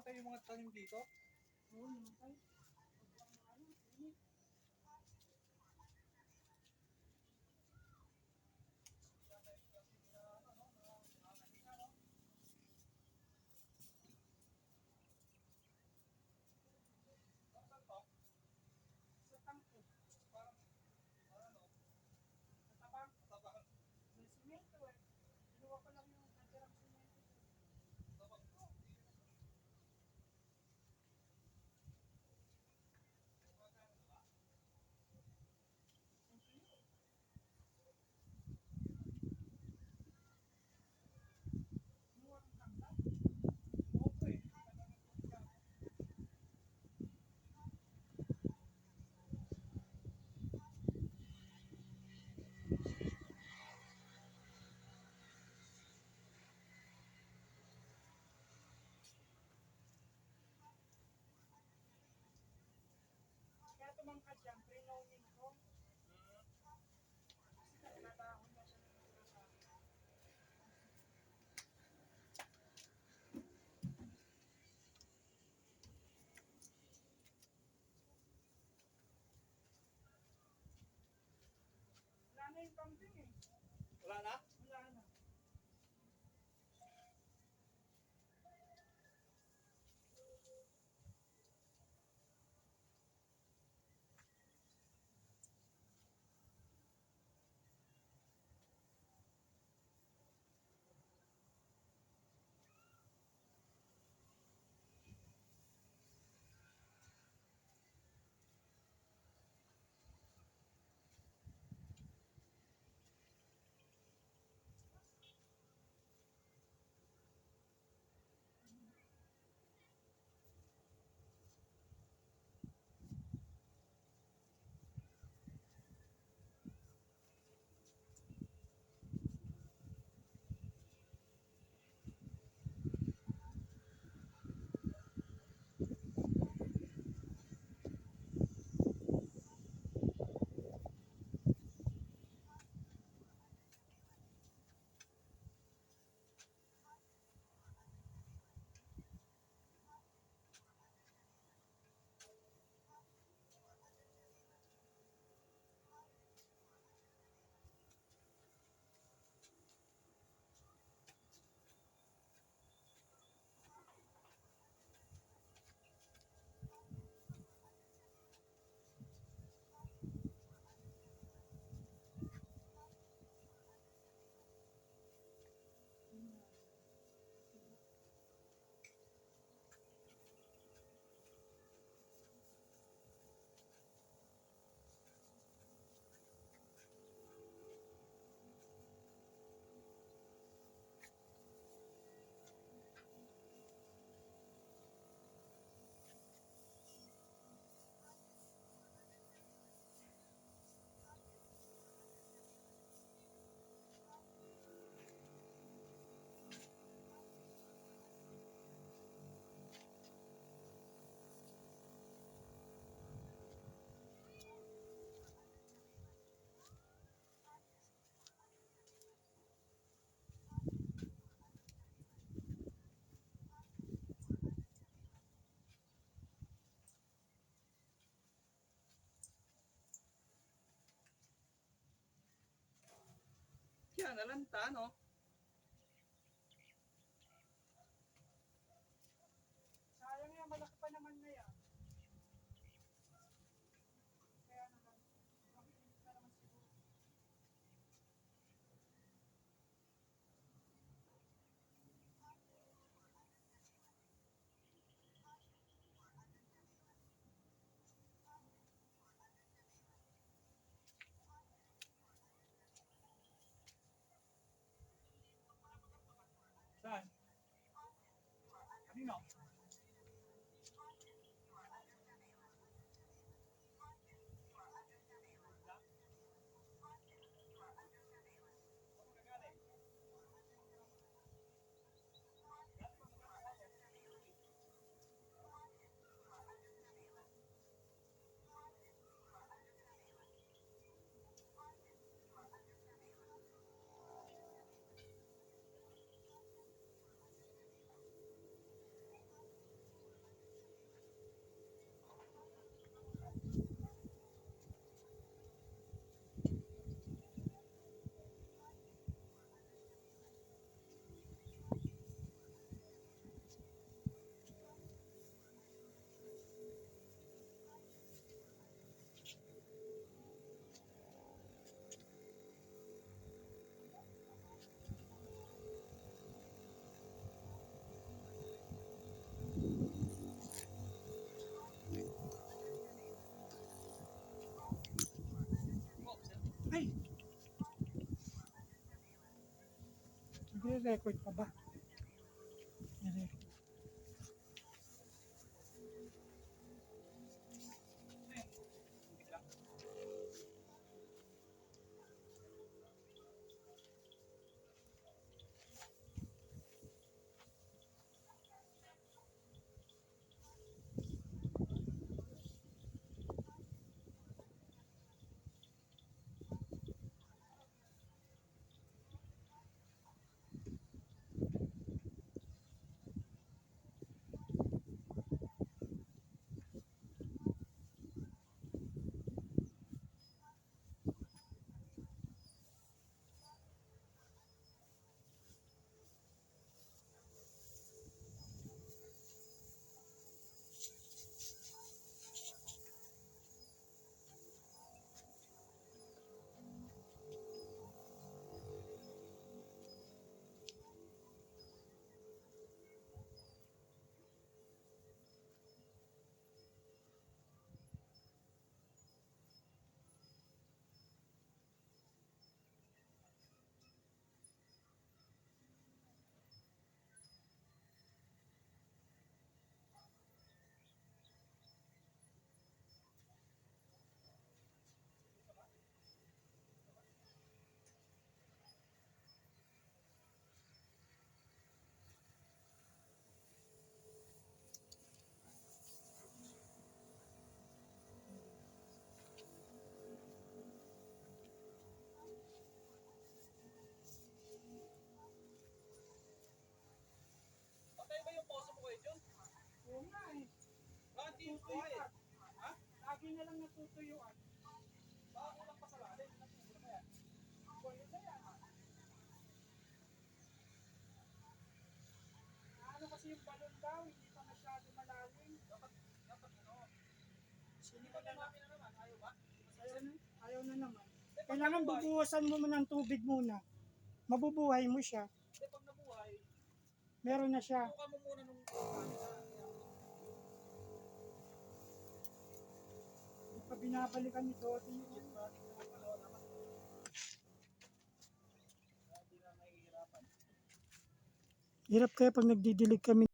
namatay yung mga tanim dito? Oo, namatay. Init. Sa tangko. Matabang. May simento eh. Kinuha ko lang yung natirang simento. Kinuha ng tangka. Oo eh. Kaya tumangkad yan, prinowing ko. Kasi nagkatahon na siya ng nagkatahon. Wala na yung kambing eh. Wala na? Wala na. Kaya nalanta, no? Sayang yan, malaki pa naman na yan. Kaya naman, makikinig na naman siguro. Saan? Kanino? Nire-record pa ba? Nire-record. Patay ba yung poso mo kayo dyan? Oo nga eh. Bakit di yung quiet? Ha? Lagi na lang natutuyuan. Baka kulang pa sa lalim. Natulog na kaya? O, yun na yan. Ano kasi yung balon daw, hindi pa masyado malalim. Dapat ano? Hindi Hindi ba namin na naman? Ayaw ba? Ayaw na naman. Kailangan bubuhusan mo ng tubig muna. Mabubuhay mo siya. Hindi, pag nabuhay, Meron na siya. tuka mo muna nung kanina. Pa binabalikan ni Doti yung Hindi na nahihirapan. hirap kaya pag nagdidilig kami